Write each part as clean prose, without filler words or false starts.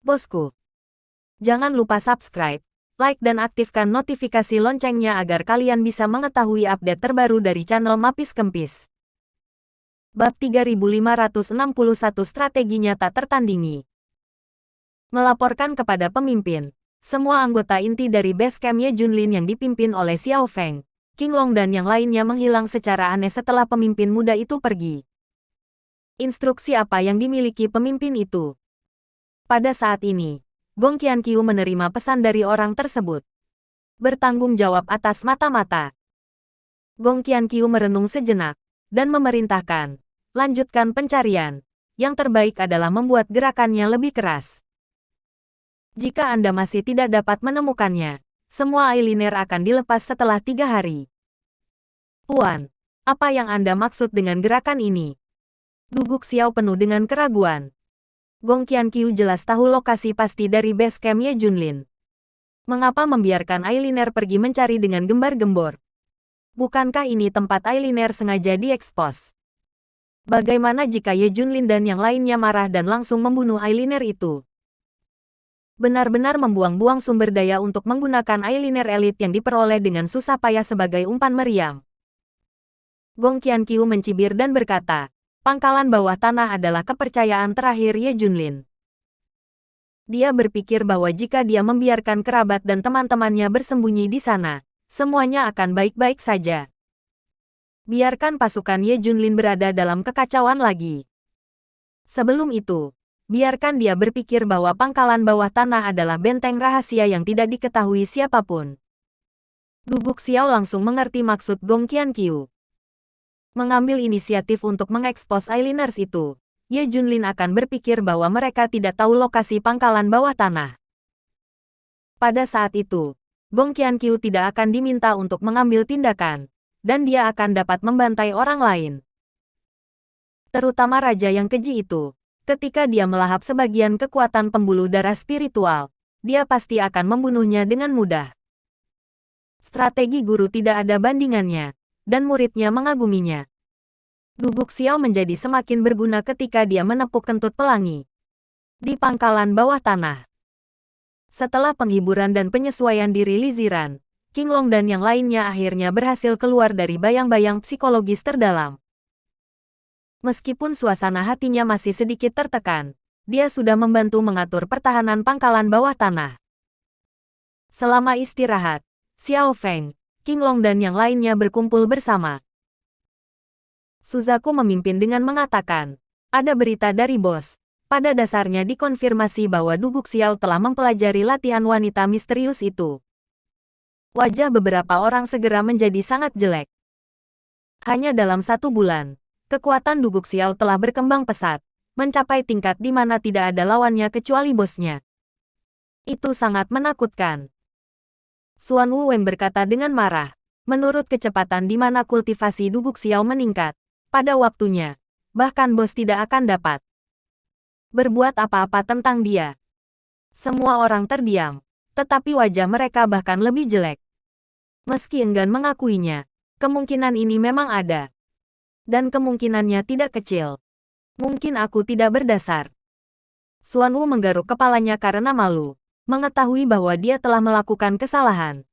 Bosku. Jangan lupa subscribe, like dan aktifkan notifikasi loncengnya agar kalian bisa mengetahui update terbaru dari channel Mapis Kempis. Bab 3561 Strategi Nyata Tertandingi. Melaporkan kepada pemimpin. Semua anggota inti dari base camp Ye Junlin yang dipimpin oleh Xiao Feng, King Long dan yang lainnya menghilang secara aneh setelah pemimpin muda itu pergi. Instruksi apa yang dimiliki pemimpin itu? Pada saat ini, Gong Qianqiu menerima pesan dari orang tersebut. Bertanggung jawab atas mata-mata. Gong Qianqiu merenung sejenak, dan memerintahkan, lanjutkan pencarian. Yang terbaik adalah membuat gerakannya lebih keras. Jika Anda masih tidak dapat menemukannya, semua eyeliner akan dilepas setelah 3 hari. Tuan, apa yang Anda maksud dengan gerakan ini? Guguk Xiao penuh dengan keraguan. Gong Qianqiu jelas tahu lokasi pasti dari base camp Ye Junlin. Mengapa membiarkan eyeliner pergi mencari dengan gembar-gembor? Bukankah ini tempat eyeliner sengaja diekspos? Bagaimana jika Ye Junlin dan yang lainnya marah dan langsung membunuh eyeliner itu? Benar-benar membuang-buang sumber daya untuk menggunakan eyeliner elit yang diperoleh dengan susah payah sebagai umpan meriam. Gong Qianqiu mencibir dan berkata, pangkalan bawah tanah adalah kepercayaan terakhir Ye Junlin. Dia berpikir bahwa jika dia membiarkan kerabat dan teman-temannya bersembunyi di sana, semuanya akan baik-baik saja. Biarkan pasukan Ye Junlin berada dalam kekacauan lagi. Sebelum itu, biarkan dia berpikir bahwa pangkalan bawah tanah adalah benteng rahasia yang tidak diketahui siapapun. Guguk Xiao langsung mengerti maksud Gong Qianqiu. Mengambil inisiatif untuk mengekspos eyeliners itu, Ye Junlin akan berpikir bahwa mereka tidak tahu lokasi pangkalan bawah tanah. Pada saat itu, Gong Qianqiu tidak akan diminta untuk mengambil tindakan, dan dia akan dapat membantai orang lain. Terutama raja yang keji itu, ketika dia melahap sebagian kekuatan pembuluh darah spiritual, dia pasti akan membunuhnya dengan mudah. Strategi guru tidak ada bandingannya, dan muridnya mengaguminya. Guguk Xiao menjadi semakin berguna ketika dia menepuk kentut pelangi di pangkalan bawah tanah. Setelah penghiburan dan penyesuaian diri Liziran, King Long dan yang lainnya akhirnya berhasil keluar dari bayang-bayang psikologis terdalam. Meskipun suasana hatinya masih sedikit tertekan, dia sudah membantu mengatur pertahanan pangkalan bawah tanah. Selama istirahat, Xiao Feng, King Long dan yang lainnya berkumpul bersama. Suzaku memimpin dengan mengatakan, ada berita dari bos. Pada dasarnya dikonfirmasi bahwa Guguk Xiao telah mempelajari latihan wanita misterius itu. Wajah beberapa orang segera menjadi sangat jelek. Hanya dalam 1 bulan, kekuatan Guguk Xiao telah berkembang pesat, mencapai tingkat di mana tidak ada lawannya kecuali bosnya. Itu sangat menakutkan. Xuan Wuwen berkata dengan marah, menurut kecepatan di mana kultivasi Guguk Xiao meningkat, pada waktunya, bahkan bos tidak akan dapat berbuat apa-apa tentang dia. Semua orang terdiam, tetapi wajah mereka bahkan lebih jelek. Meski enggan mengakuinya, kemungkinan ini memang ada. Dan kemungkinannya tidak kecil. Mungkin aku tidak berdasar. Xuan Wu menggaruk kepalanya karena malu, mengetahui bahwa dia telah melakukan kesalahan.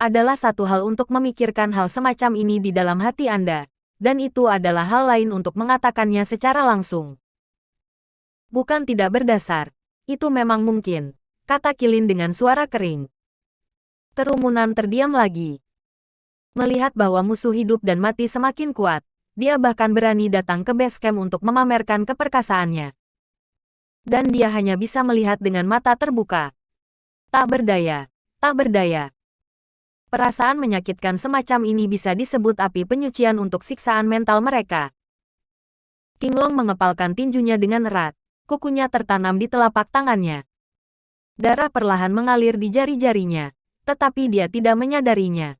Adalah satu hal untuk memikirkan hal semacam ini di dalam hati Anda, dan itu adalah hal lain untuk mengatakannya secara langsung. Bukan tidak berdasar, itu memang mungkin, kata Qilin dengan suara kering. Kerumunan terdiam lagi. Melihat bahwa musuh hidup dan mati semakin kuat, dia bahkan berani datang ke base camp untuk memamerkan keperkasaannya. Dan dia hanya bisa melihat dengan mata terbuka. Tak berdaya, tak berdaya. Perasaan menyakitkan semacam ini bisa disebut api penyucian untuk siksaan mental mereka. King Long mengepalkan tinjunya dengan erat, kukunya tertanam di telapak tangannya. Darah perlahan mengalir di jari-jarinya, tetapi dia tidak menyadarinya.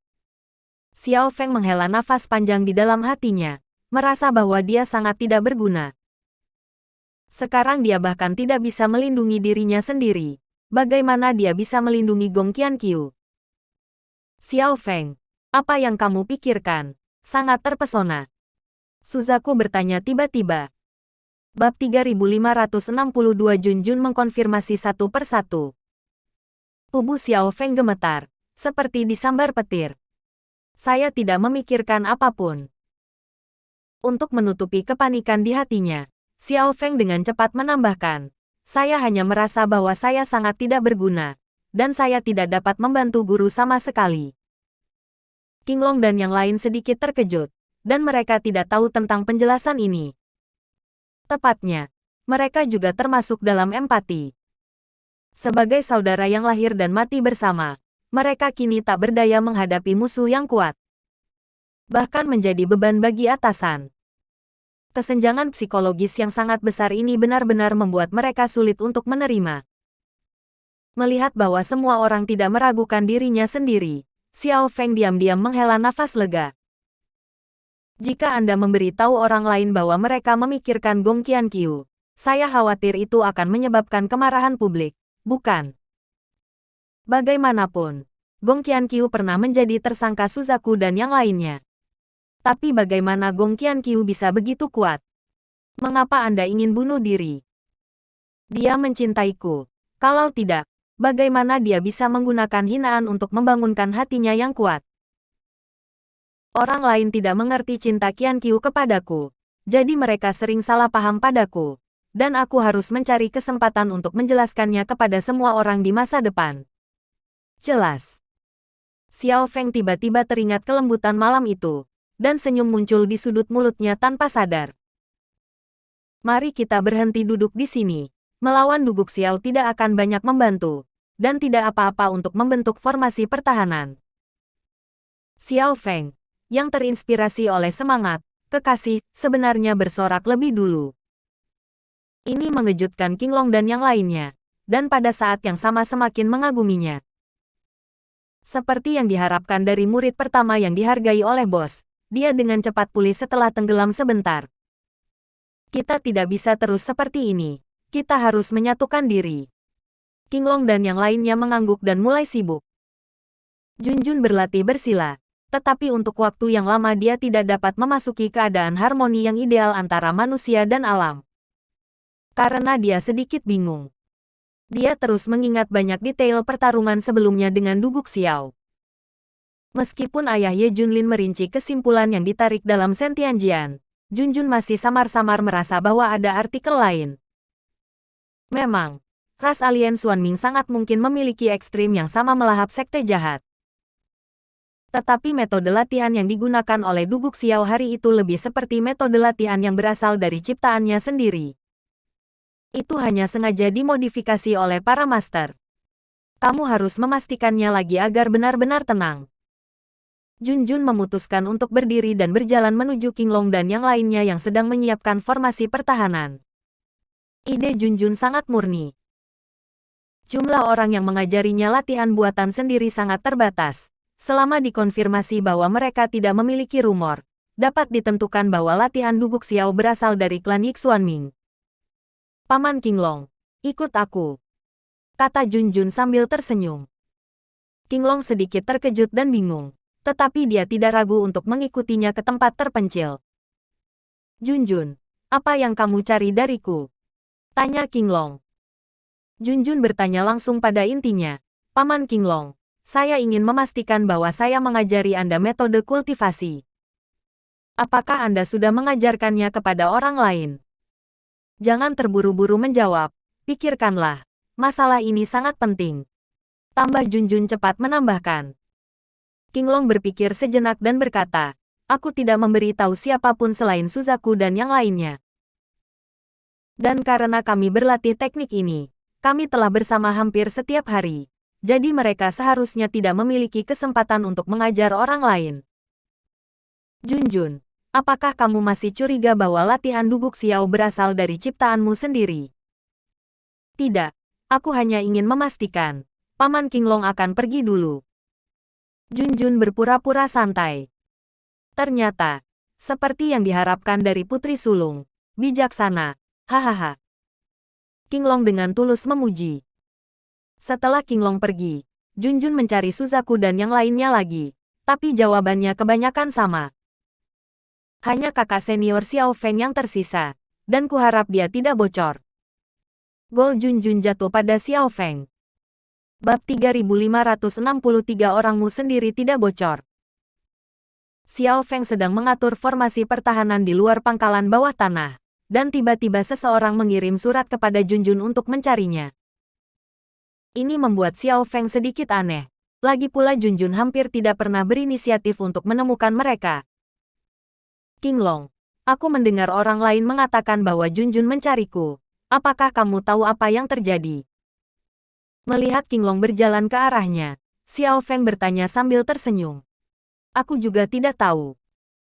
Xiao Feng menghela nafas panjang di dalam hatinya, merasa bahwa dia sangat tidak berguna. Sekarang dia bahkan tidak bisa melindungi dirinya sendiri. Bagaimana dia bisa melindungi Gong Qianqiu? Xiao Feng, apa yang kamu pikirkan? Sangat terpesona. Suzaku bertanya tiba-tiba. Bab 3562 Junjun mengkonfirmasi satu persatu. Tubuh Xiao Feng gemetar, seperti disambar petir. Saya tidak memikirkan apapun. Untuk menutupi kepanikan di hatinya, Xiao Feng dengan cepat menambahkan, saya hanya merasa bahwa saya sangat tidak berguna, dan saya tidak dapat membantu guru sama sekali. Qinglong dan yang lain sedikit terkejut, dan mereka tidak tahu tentang penjelasan ini. Tepatnya, mereka juga termasuk dalam empati. Sebagai saudara yang lahir dan mati bersama, mereka kini tak berdaya menghadapi musuh yang kuat. Bahkan menjadi beban bagi atasan. Kesenjangan psikologis yang sangat besar ini benar-benar membuat mereka sulit untuk menerima. Melihat bahwa semua orang tidak meragukan dirinya sendiri, Xiao Feng diam-diam menghela nafas lega. Jika Anda memberitahu orang lain bahwa mereka memikirkan Gong Qianqiu, saya khawatir itu akan menyebabkan kemarahan publik, bukan? Bagaimanapun, Gong Qianqiu pernah menjadi tersangka Suzaku dan yang lainnya. Tapi bagaimana Gong Qianqiu bisa begitu kuat? Mengapa Anda ingin bunuh diri? Dia mencintaiku. Kalau tidak, bagaimana dia bisa menggunakan hinaan untuk membangunkan hatinya yang kuat? Orang lain tidak mengerti cinta Qianqiu kepadaku, jadi mereka sering salah paham padaku, dan aku harus mencari kesempatan untuk menjelaskannya kepada semua orang di masa depan. Jelas. Xiao Feng tiba-tiba teringat kelembutan malam itu, dan senyum muncul di sudut mulutnya tanpa sadar. Mari kita berhenti duduk di sini. Melawan Duguk Xiao tidak akan banyak membantu, dan tidak apa-apa untuk membentuk formasi pertahanan. Xiao Feng, yang terinspirasi oleh semangat, kekasih, sebenarnya bersorak lebih dulu. Ini mengejutkan Qinglong dan yang lainnya, dan pada saat yang sama semakin mengaguminya. Seperti yang diharapkan dari murid pertama yang dihargai oleh bos, dia dengan cepat pulih setelah tenggelam sebentar. Kita tidak bisa terus seperti ini. Kita harus menyatukan diri. Qinglong dan yang lainnya mengangguk dan mulai sibuk. Junjun berlatih bersila, tetapi untuk waktu yang lama dia tidak dapat memasuki keadaan harmoni yang ideal antara manusia dan alam. Karena dia sedikit bingung. Dia terus mengingat banyak detail pertarungan sebelumnya dengan Duguk Xiao. Meskipun ayah Ye Junlin merinci kesimpulan yang ditarik dalam Sentianjian, Junjun masih samar-samar merasa bahwa ada artikel lain. Memang, ras alien Xuanming sangat mungkin memiliki ekstrim yang sama melahap sekte jahat. Tetapi metode latihan yang digunakan oleh Duguk Xiao hari itu lebih seperti metode latihan yang berasal dari ciptaannya sendiri. Itu hanya sengaja dimodifikasi oleh para master. Kamu harus memastikannya lagi agar benar-benar tenang. Junjun memutuskan untuk berdiri dan berjalan menuju Qinglong dan yang lainnya yang sedang menyiapkan formasi pertahanan. Ide Junjun sangat murni. Jumlah orang yang mengajarinya latihan buatan sendiri sangat terbatas. Selama dikonfirmasi bahwa mereka tidak memiliki rumor, dapat ditentukan bahwa latihan Duguk Xiao berasal dari klan Yixuanming. Paman Qinglong, ikut aku, kata Junjun sambil tersenyum. Qinglong sedikit terkejut dan bingung. Tetapi dia tidak ragu untuk mengikutinya ke tempat terpencil. Junjun, apa yang kamu cari dariku? Tanya Qinglong. Junjun bertanya langsung pada intinya. Paman Qinglong, saya ingin memastikan bahwa saya mengajari Anda metode kultivasi. Apakah Anda sudah mengajarkannya kepada orang lain? Jangan terburu-buru menjawab. Pikirkanlah. Masalah ini sangat penting. Tambah Junjun cepat menambahkan. Qinglong berpikir sejenak dan berkata, aku tidak memberitahu siapapun selain Suzaku dan yang lainnya. Dan karena kami berlatih teknik ini, kami telah bersama hampir setiap hari. Jadi mereka seharusnya tidak memiliki kesempatan untuk mengajar orang lain. Junjun, apakah kamu masih curiga bahwa latihan Duguk Xiao berasal dari ciptaanmu sendiri? Tidak, aku hanya ingin memastikan, Paman Qinglong akan pergi dulu. Junjun berpura-pura santai. Ternyata, seperti yang diharapkan dari Putri Sulung, bijaksana, hahaha. Qinglong dengan tulus memuji. Setelah Qinglong pergi, Junjun mencari Suzaku dan yang lainnya lagi, tapi jawabannya kebanyakan sama. Hanya kakak senior Xiao Feng yang tersisa, dan kuharap dia tidak bocor. Gol Junjun jatuh pada Xiao Feng. Bab 3563 orangmu sendiri tidak bocor. Xiao Feng sedang mengatur formasi pertahanan di luar pangkalan bawah tanah, dan tiba-tiba seseorang mengirim surat kepada Junjun untuk mencarinya. Ini membuat Xiao Feng sedikit aneh. Lagi pula Junjun hampir tidak pernah berinisiatif untuk menemukan mereka. Qinglong, aku mendengar orang lain mengatakan bahwa Junjun mencariku. Apakah kamu tahu apa yang terjadi? Melihat Qinglong berjalan ke arahnya, Xiao Feng bertanya sambil tersenyum. Aku juga tidak tahu.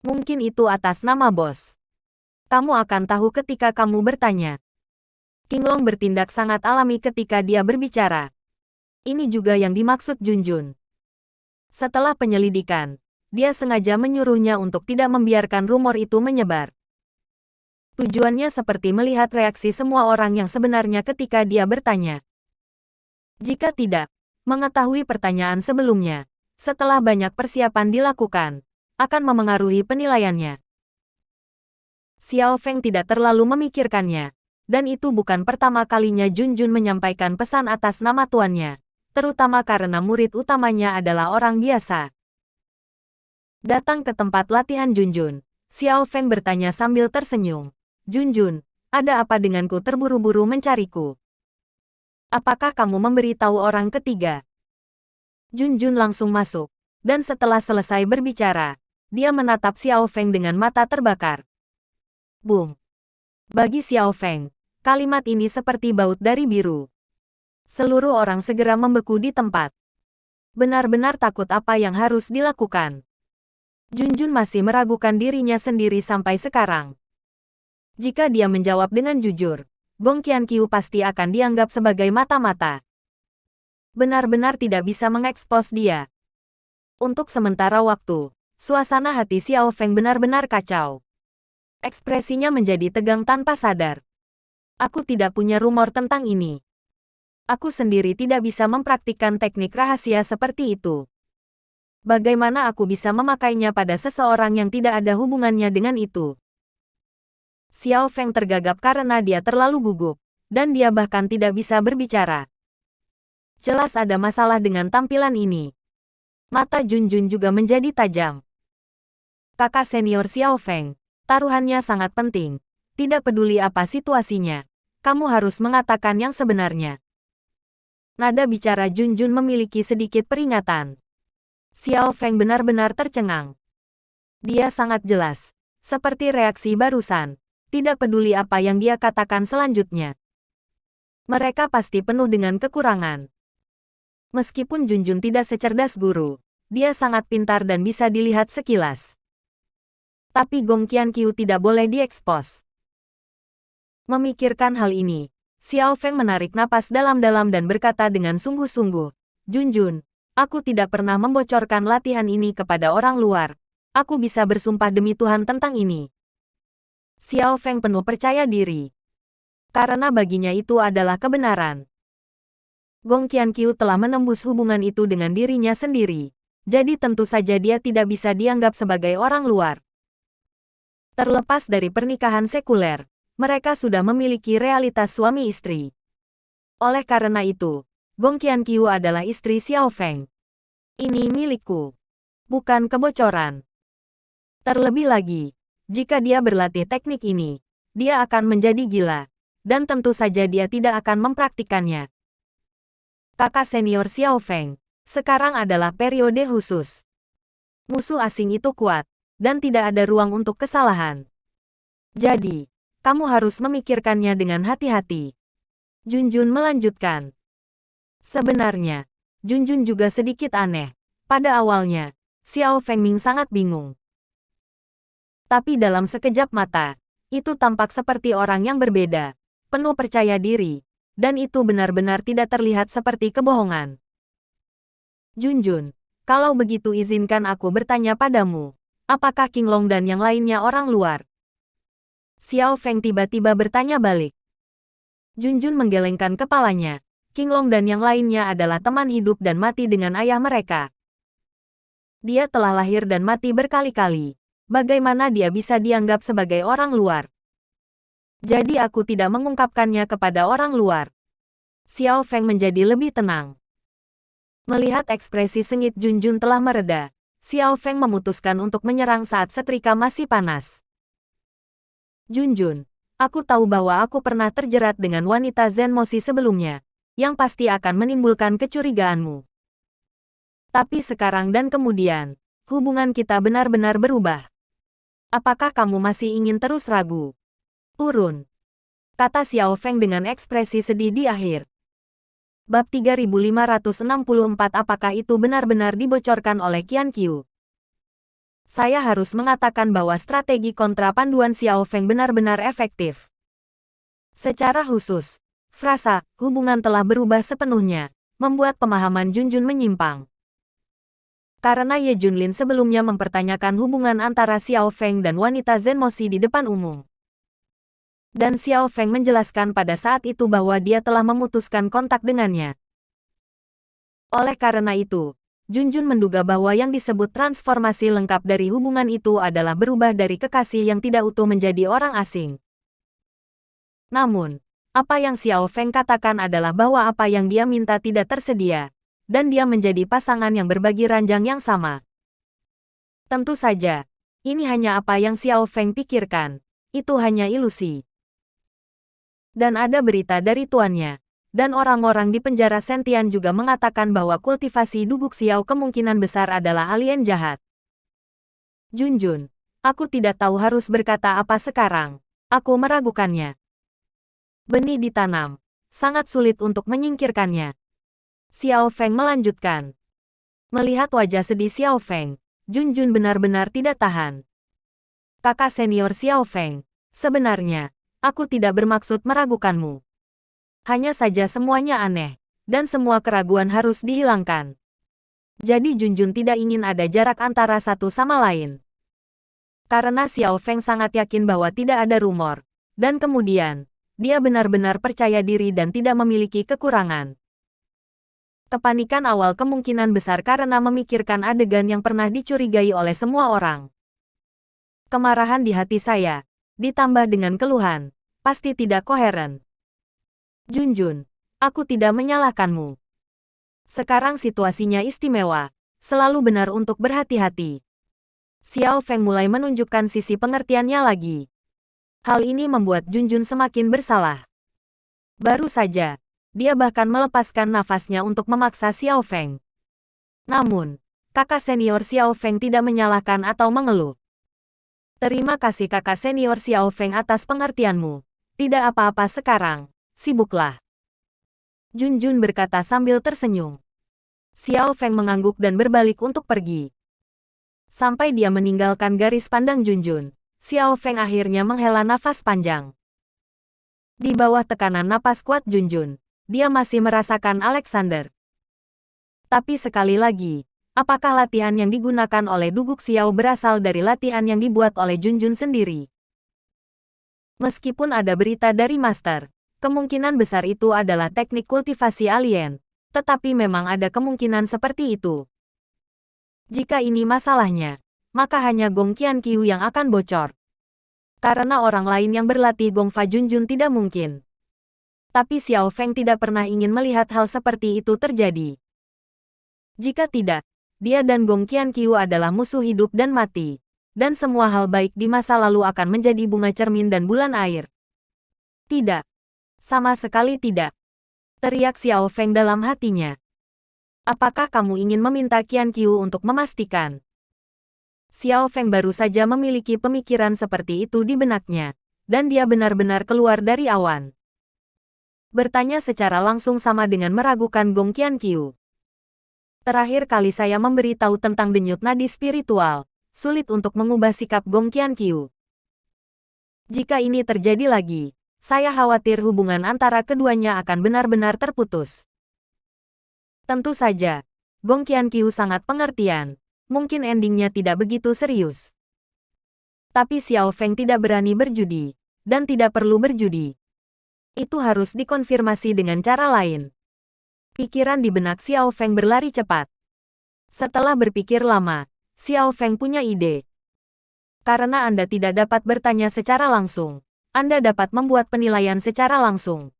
Mungkin itu atas nama bos. Kamu akan tahu ketika kamu bertanya. Qinglong bertindak sangat alami ketika dia berbicara. Ini juga yang dimaksud Junjun. Setelah penyelidikan, dia sengaja menyuruhnya untuk tidak membiarkan rumor itu menyebar. Tujuannya seperti melihat reaksi semua orang yang sebenarnya ketika dia bertanya. Jika tidak, mengetahui pertanyaan sebelumnya, setelah banyak persiapan dilakukan, akan memengaruhi penilaiannya. Xiao Feng tidak terlalu memikirkannya, dan itu bukan pertama kalinya Junjun menyampaikan pesan atas nama tuannya, terutama karena murid utamanya adalah orang biasa. Datang ke tempat latihan Junjun, Xiao Feng bertanya sambil tersenyum. Junjun, ada apa denganku terburu-buru mencariku? Apakah kamu memberitahu orang ketiga? Junjun langsung masuk, dan setelah selesai berbicara, dia menatap Xiao Feng dengan mata terbakar. Boom! Bagi Xiao Feng, kalimat ini seperti baut dari biru. Seluruh orang segera membeku di tempat. Benar-benar takut apa yang harus dilakukan. Junjun masih meragukan dirinya sendiri sampai sekarang. Jika dia menjawab dengan jujur, Gong Qianqiu pasti akan dianggap sebagai mata-mata. Benar-benar tidak bisa mengekspos dia. Untuk sementara waktu, suasana hati Xiao Feng benar-benar kacau. Ekspresinya menjadi tegang tanpa sadar. Aku tidak punya rumor tentang ini. Aku sendiri tidak bisa mempraktikkan teknik rahasia seperti itu. Bagaimana aku bisa memakainya pada seseorang yang tidak ada hubungannya dengan itu? Xiao Feng tergagap karena dia terlalu gugup, dan dia bahkan tidak bisa berbicara. Jelas ada masalah dengan tampilan ini. Mata Junjun juga menjadi tajam. Kakak senior Xiao Feng, taruhannya sangat penting. Tidak peduli apa situasinya, kamu harus mengatakan yang sebenarnya. Nada bicara Junjun memiliki sedikit peringatan. Xiao Feng benar-benar tercengang. Dia sangat jelas, seperti reaksi barusan, tidak peduli apa yang dia katakan selanjutnya. Mereka pasti penuh dengan kekurangan. Meskipun Junjun tidak secerdas guru, dia sangat pintar dan bisa dilihat sekilas. Tapi Gong Qianqiu tidak boleh diekspos. Memikirkan hal ini, Xiao Feng menarik napas dalam-dalam dan berkata dengan sungguh-sungguh, Junjun, aku tidak pernah membocorkan latihan ini kepada orang luar. Aku bisa bersumpah demi Tuhan tentang ini. Xiao Feng penuh percaya diri. Karena baginya itu adalah kebenaran. Gong Qianqiu telah menembus hubungan itu dengan dirinya sendiri. Jadi tentu saja dia tidak bisa dianggap sebagai orang luar. Terlepas dari pernikahan sekuler, mereka sudah memiliki realitas suami istri. Oleh karena itu, Gong Qianqiu adalah istri Xiao Feng. Ini milikku. Bukan kebocoran. Terlebih lagi, jika dia berlatih teknik ini, dia akan menjadi gila. Dan tentu saja dia tidak akan mempraktikannya. Kakak senior Xiao Feng, sekarang adalah periode khusus. Musuh asing itu kuat, dan tidak ada ruang untuk kesalahan. Jadi, kamu harus memikirkannya dengan hati-hati. Junjun melanjutkan. Sebenarnya, Junjun juga sedikit aneh. Pada awalnya, Xiao Fengming sangat bingung. Tapi dalam sekejap mata, itu tampak seperti orang yang berbeda, penuh percaya diri, dan itu benar-benar tidak terlihat seperti kebohongan. Junjun, kalau begitu izinkan aku bertanya padamu, apakah Qinglong dan yang lainnya orang luar? Xiao Feng tiba-tiba bertanya balik. Junjun menggelengkan kepalanya. Qinglong dan yang lainnya adalah teman hidup dan mati dengan ayah mereka. Dia telah lahir dan mati berkali-kali. Bagaimana dia bisa dianggap sebagai orang luar? Jadi aku tidak mengungkapkannya kepada orang luar. Xiao Feng menjadi lebih tenang. Melihat ekspresi sengit Junjun telah mereda, Xiao Feng memutuskan untuk menyerang saat setrika masih panas. Junjun, aku tahu bahwa aku pernah terjerat dengan wanita Zenmoshi sebelumnya, yang pasti akan menimbulkan kecurigaanmu. Tapi sekarang dan kemudian, hubungan kita benar-benar berubah. Apakah kamu masih ingin terus ragu? Turun, kata Xiao Feng dengan ekspresi sedih di akhir. Bab 3564. Apakah itu benar-benar dibocorkan oleh Qian Qiu? Saya harus mengatakan bahwa strategi kontra panduan Xiao Feng benar-benar efektif. Secara khusus, frasa hubungan telah berubah sepenuhnya, membuat pemahaman Junjun menyimpang. Karena Ye Junlin sebelumnya mempertanyakan hubungan antara Xiao Feng dan wanita Zenmoshi di depan umum. Dan Xiao Feng menjelaskan pada saat itu bahwa dia telah memutuskan kontak dengannya. Oleh karena itu, Junjun menduga bahwa yang disebut transformasi lengkap dari hubungan itu adalah berubah dari kekasih yang tidak utuh menjadi orang asing. Namun, apa yang Xiao Feng katakan adalah bahwa apa yang dia minta tidak tersedia, dan dia menjadi pasangan yang berbagi ranjang yang sama. Tentu saja, ini hanya apa yang Xiao Feng pikirkan, itu hanya ilusi. Dan ada berita dari tuannya, dan orang-orang di penjara Sentian juga mengatakan bahwa kultivasi Duguk Xiao kemungkinan besar adalah alien jahat. Junjun, aku tidak tahu harus berkata apa sekarang, aku meragukannya. Benih ditanam, sangat sulit untuk menyingkirkannya. Xiao Feng melanjutkan. Melihat wajah sedih Xiao Feng, Junjun benar-benar tidak tahan. Kakak senior Xiao Feng, sebenarnya, aku tidak bermaksud meragukanmu. Hanya saja semuanya aneh, dan semua keraguan harus dihilangkan. Jadi Junjun tidak ingin ada jarak antara satu sama lain. Karena Xiao Feng sangat yakin bahwa tidak ada rumor, dan kemudian, dia benar-benar percaya diri dan tidak memiliki kekurangan. Kepanikan awal kemungkinan besar karena memikirkan adegan yang pernah dicurigai oleh semua orang. Kemarahan di hati saya, ditambah dengan keluhan, pasti tidak koheren. Junjun, aku tidak menyalahkanmu. Sekarang situasinya istimewa, selalu benar untuk berhati-hati. Xiao Feng mulai menunjukkan sisi pengertiannya lagi. Hal ini membuat Junjun semakin bersalah. Baru saja, dia bahkan melepaskan nafasnya untuk memaksa Xiao Feng. Namun, kakak senior Xiao Feng tidak menyalahkan atau mengeluh. Terima kasih kakak senior Xiao Feng atas pengertianmu. Tidak apa-apa sekarang, sibuklah. Junjun berkata sambil tersenyum. Xiao Feng mengangguk dan berbalik untuk pergi. Sampai dia meninggalkan garis pandang Junjun, Xiao Feng akhirnya menghela nafas panjang. Di bawah tekanan napas kuat Junjun, dia masih merasakan Alexander. Tapi sekali lagi, apakah latihan yang digunakan oleh Duguk Xiao berasal dari latihan yang dibuat oleh Junjun sendiri? Meskipun ada berita dari Master, kemungkinan besar itu adalah teknik kultivasi alien, tetapi memang ada kemungkinan seperti itu. Jika ini masalahnya, maka hanya Gong Qianqiu yang akan bocor. Karena orang lain yang berlatih Gong Fa Junjun tidak mungkin. Tapi Xiao Feng tidak pernah ingin melihat hal seperti itu terjadi. Jika tidak, dia dan Gong Qianqiu adalah musuh hidup dan mati, dan semua hal baik di masa lalu akan menjadi bunga cermin dan bulan air. Tidak. Sama sekali tidak. Teriak Xiao Feng dalam hatinya. Apakah kamu ingin meminta Qianqiu untuk memastikan? Xiao Feng baru saja memiliki pemikiran seperti itu di benaknya, dan dia benar-benar keluar dari awan. Bertanya secara langsung sama dengan meragukan Gong Qianqiu. Terakhir kali saya memberitahu tentang denyut nadi spiritual, sulit untuk mengubah sikap Gong Qianqiu. Jika ini terjadi lagi, saya khawatir hubungan antara keduanya akan benar-benar terputus. Tentu saja, Gong Qianqiu sangat pengertian, mungkin endingnya tidak begitu serius. Tapi Xiao Feng tidak berani berjudi, dan tidak perlu berjudi. Itu harus dikonfirmasi dengan cara lain. Pikiran di benak Xiao Feng berlari cepat. Setelah berpikir lama, Xiao Feng punya ide. Karena Anda tidak dapat bertanya secara langsung, Anda dapat membuat penilaian secara langsung.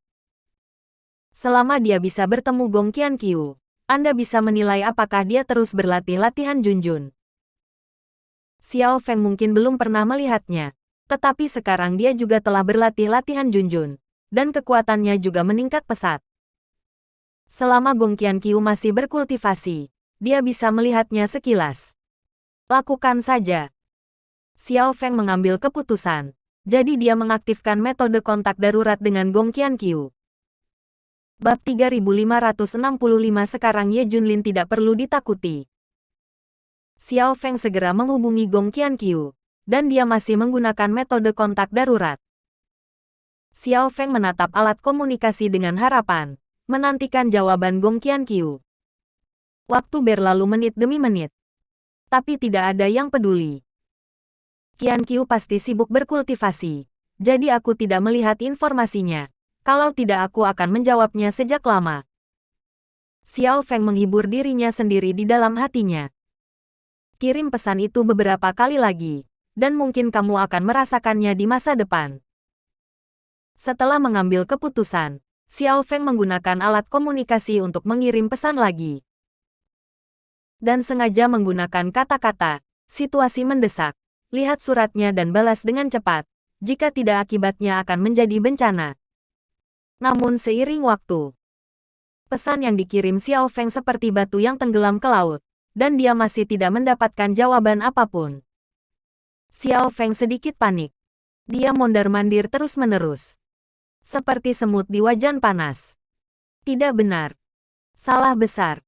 Selama dia bisa bertemu Gong Qianqiu, Anda bisa menilai apakah dia terus berlatih latihan Junjun. Xiao Feng mungkin belum pernah melihatnya, tetapi sekarang dia juga telah berlatih latihan Junjun, dan kekuatannya juga meningkat pesat. Selama Gong Qianqiu masih berkultivasi, dia bisa melihatnya sekilas. Lakukan saja. Xiao Feng mengambil keputusan, jadi dia mengaktifkan metode kontak darurat dengan Gong Qianqiu. Bab 3565 sekarang Ye Junlin tidak perlu ditakuti. Xiao Feng segera menghubungi Gong Qianqiu, dan dia masih menggunakan metode kontak darurat. Xiao Feng menatap alat komunikasi dengan harapan, menantikan jawaban Gong Qianqiu. Waktu berlalu menit demi menit. Tapi tidak ada yang peduli. Qianqiu pasti sibuk berkultivasi, jadi aku tidak melihat informasinya. Kalau tidak aku akan menjawabnya sejak lama. Xiao Feng menghibur dirinya sendiri di dalam hatinya. Kirim pesan itu beberapa kali lagi, dan mungkin kamu akan merasakannya di masa depan. Setelah mengambil keputusan, Xiao Feng menggunakan alat komunikasi untuk mengirim pesan lagi. Dan sengaja menggunakan kata-kata, situasi mendesak, lihat suratnya dan balas dengan cepat, jika tidak akibatnya akan menjadi bencana. Namun seiring waktu, pesan yang dikirim Xiao Feng seperti batu yang tenggelam ke laut, dan dia masih tidak mendapatkan jawaban apapun. Xiao Feng sedikit panik. Dia mondar-mandir terus-menerus. Seperti semut di wajan panas. Tidak benar. Salah besar.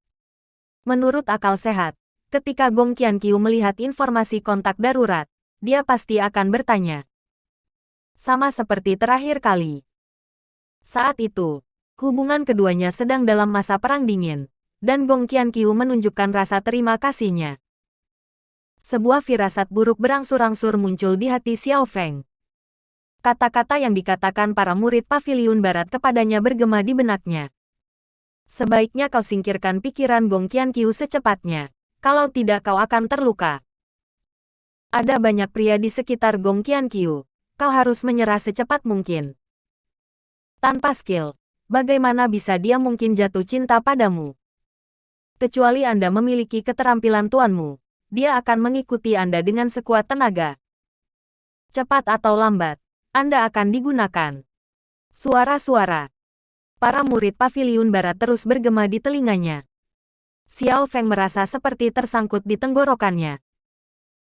Menurut akal sehat, ketika Gong Qianqiu melihat informasi kontak darurat, dia pasti akan bertanya. Sama seperti terakhir kali. Saat itu, hubungan keduanya sedang dalam masa perang dingin, dan Gong Qianqiu menunjukkan rasa terima kasihnya. Sebuah firasat buruk berangsur-angsur muncul di hati Xiao Feng. Kata-kata yang dikatakan para murid Paviliun Barat kepadanya bergema di benaknya. Sebaiknya kau singkirkan pikiran Gong Qianqiu secepatnya, kalau tidak kau akan terluka. Ada banyak pria di sekitar Gong Qianqiu, kau harus menyerah secepat mungkin. Tanpa skill, bagaimana bisa dia mungkin jatuh cinta padamu? Kecuali Anda memiliki keterampilan tuanmu, dia akan mengikuti Anda dengan sekuat tenaga. Cepat atau lambat, Anda akan digunakan. Suara-suara para murid Paviliun Barat terus bergema di telinganya. Xiao Feng merasa seperti tersangkut di tenggorokannya.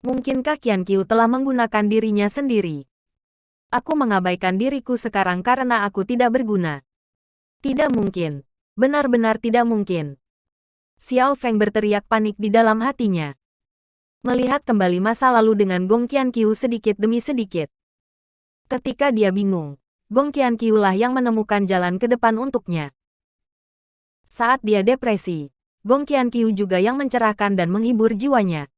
Mungkinkah Qianqiu telah menggunakan dirinya sendiri? Aku mengabaikan diriku sekarang karena aku tidak berguna. Tidak mungkin. Benar-benar tidak mungkin. Xiao Feng berteriak panik di dalam hatinya. Melihat kembali masa lalu dengan Gong Qianqiu sedikit demi sedikit. Ketika dia bingung, Gong Qianqiu lah yang menemukan jalan ke depan untuknya. Saat dia depresi, Gong Qianqiu juga yang mencerahkan dan menghibur jiwanya.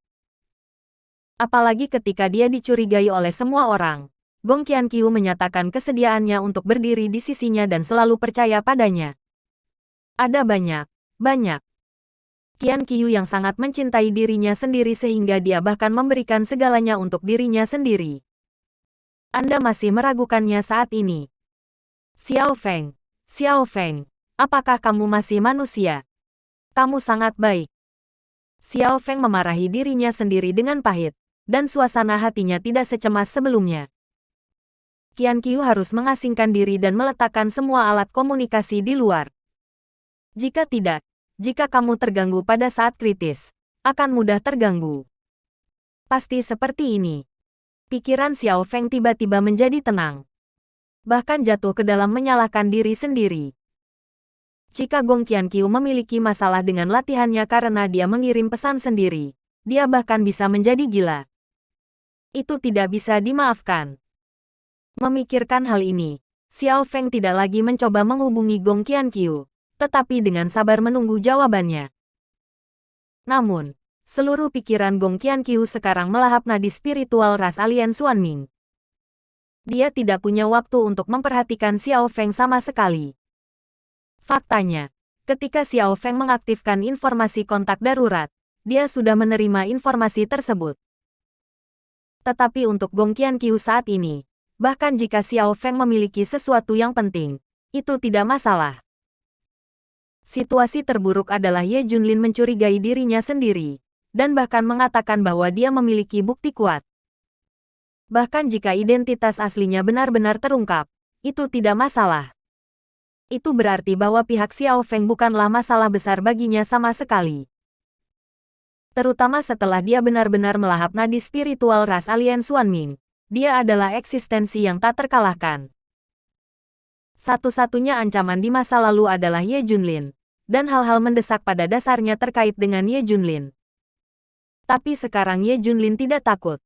Apalagi ketika dia dicurigai oleh semua orang, Gong Qianqiu menyatakan kesediaannya untuk berdiri di sisinya dan selalu percaya padanya. Ada banyak Qianqiu yang sangat mencintai dirinya sendiri sehingga dia bahkan memberikan segalanya untuk dirinya sendiri. Anda masih meragukannya saat ini. Xiao Feng, apakah kamu masih manusia? Kamu sangat baik. Xiao Feng memarahi dirinya sendiri dengan pahit, dan suasana hatinya tidak secemas sebelumnya. Qianqiu harus mengasingkan diri dan meletakkan semua alat komunikasi di luar. Jika tidak, jika kamu terganggu pada saat kritis, akan mudah terganggu. Pasti seperti ini. Pikiran Xiao Feng tiba-tiba menjadi tenang. Bahkan jatuh ke dalam menyalahkan diri sendiri. Jika Gong Qianqiu memiliki masalah dengan latihannya karena dia mengirim pesan sendiri, dia bahkan bisa menjadi gila. Itu tidak bisa dimaafkan. Memikirkan hal ini, Xiao Feng tidak lagi mencoba menghubungi Gong Qianqiu, tetapi dengan sabar menunggu jawabannya. Namun, seluruh pikiran Gong Qianqiu sekarang melahap nadi spiritual ras alien Xuanming. Dia tidak punya waktu untuk memperhatikan Xiao Feng sama sekali. Faktanya, ketika Xiao Feng mengaktifkan informasi kontak darurat, dia sudah menerima informasi tersebut. Tetapi untuk Gong Qianqiu saat ini, Bahkan jika Xiao Feng memiliki sesuatu yang penting, itu tidak masalah. Situasi terburuk adalah Ye Junlin mencurigai dirinya sendiri, dan bahkan mengatakan bahwa dia memiliki bukti kuat. Bahkan jika identitas aslinya benar-benar terungkap, itu tidak masalah. Itu berarti bahwa pihak Xiao Feng bukanlah masalah besar baginya sama sekali. Terutama setelah dia benar-benar melahap nadi spiritual ras alien Xuanming. Dia adalah eksistensi yang tak terkalahkan. Satu-satunya ancaman di masa lalu adalah Ye Junlin, dan hal-hal mendesak pada dasarnya terkait dengan Ye Junlin. Tapi sekarang Ye Junlin tidak takut.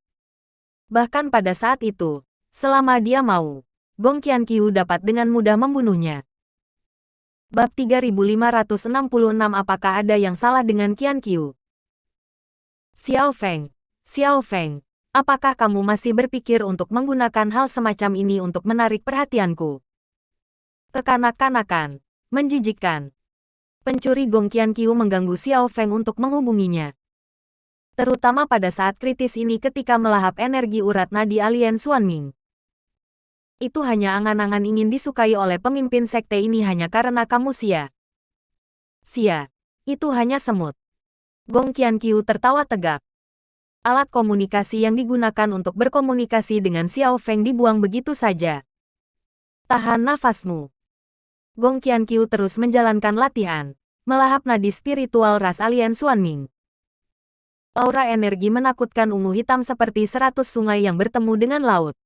Bahkan pada saat itu, selama dia mau, Gong Qianqiu dapat dengan mudah membunuhnya. Bab 3566 Apakah ada yang salah dengan Qianqiu? Xiao Feng, apakah kamu masih berpikir untuk menggunakan hal semacam ini untuk menarik perhatianku? Kekanak-kanakan, menjijikkan. Pencuri Gong Qianqiu mengganggu Xiao Feng untuk menghubunginya. Terutama pada saat kritis ini ketika melahap energi urat nadi alien Xuanming. Itu hanya angan-angan ingin disukai oleh pemimpin sekte ini hanya karena kamu sia. Sia, itu hanya semut. Gong Qianqiu tertawa tegak. Alat komunikasi yang digunakan untuk berkomunikasi dengan Xiao Feng dibuang begitu saja. Tahan nafasmu. Gong Qianqiu terus menjalankan latihan, melahap nadi spiritual ras alien Xuanming. Aura energi menakutkan ungu hitam seperti 100 sungai yang bertemu dengan laut.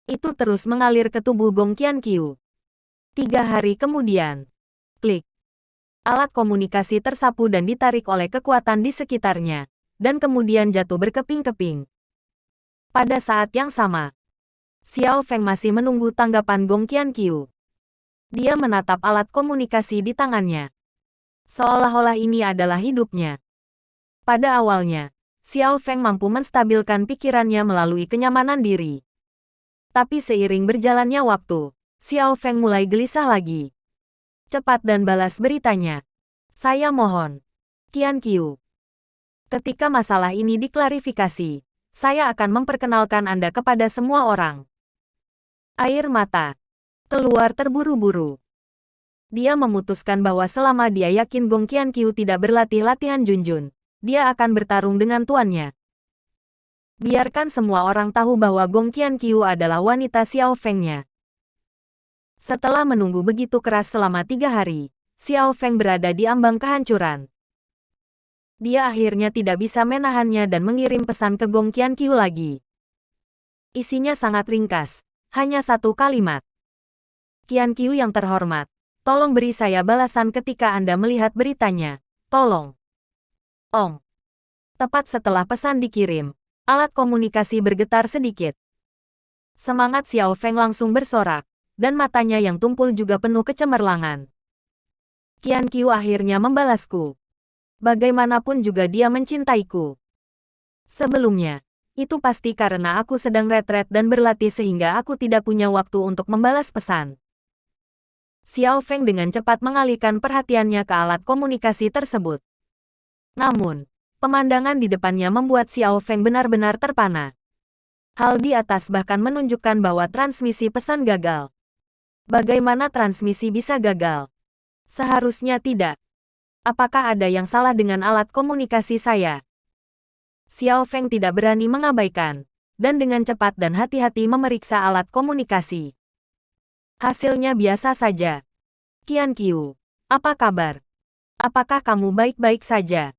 Itu terus mengalir ke tubuh Gong Qianqiu. 3 hari kemudian, klik. Alat komunikasi tersapu dan ditarik oleh kekuatan di sekitarnya, dan kemudian jatuh berkeping-keping. Pada saat yang sama, Xiao Feng masih menunggu tanggapan Gong Qianqiu. Dia menatap alat komunikasi di tangannya. Seolah-olah ini adalah hidupnya. Pada awalnya, Xiao Feng mampu menstabilkan pikirannya melalui kenyamanan diri. Tapi seiring berjalannya waktu, Xiao Feng mulai gelisah lagi. Cepat dan balas beritanya. Saya mohon. Qianqiu. Ketika masalah ini diklarifikasi, saya akan memperkenalkan Anda kepada semua orang. Air mata keluar terburu-buru. Dia memutuskan bahwa selama dia yakin Gong Qianqiu tidak berlatih latihan Junjun, dia akan bertarung dengan tuannya. Biarkan semua orang tahu bahwa Gong Qianqiu adalah wanita Xiao Feng-nya. Setelah menunggu begitu keras selama 3 hari, Xiao Feng berada di ambang kehancuran. Dia akhirnya tidak bisa menahannya dan mengirim pesan ke Gong Qianqiu lagi. Isinya sangat ringkas, hanya 1 kalimat. Qianqiu yang terhormat, tolong beri saya balasan ketika Anda melihat beritanya. Tolong. Ong. Tepat setelah pesan dikirim, alat komunikasi bergetar sedikit. Semangat Xiao Feng langsung bersorak, dan matanya yang tumpul juga penuh kecemerlangan. Qianqiu akhirnya membalasku. Bagaimanapun juga dia mencintaiku. Sebelumnya, itu pasti karena aku sedang retret dan berlatih sehingga aku tidak punya waktu untuk membalas pesan. Xiao Feng dengan cepat mengalihkan perhatiannya ke alat komunikasi tersebut. Namun, pemandangan di depannya membuat Xiao Feng benar-benar terpana. Hal di atas bahkan menunjukkan bahwa transmisi pesan gagal. Bagaimana transmisi bisa gagal? Seharusnya tidak. Apakah ada yang salah dengan alat komunikasi saya? Xiao Feng tidak berani mengabaikan, dan dengan cepat dan hati-hati memeriksa alat komunikasi. Hasilnya biasa saja. Qianqiu, apa kabar? Apakah kamu baik-baik saja?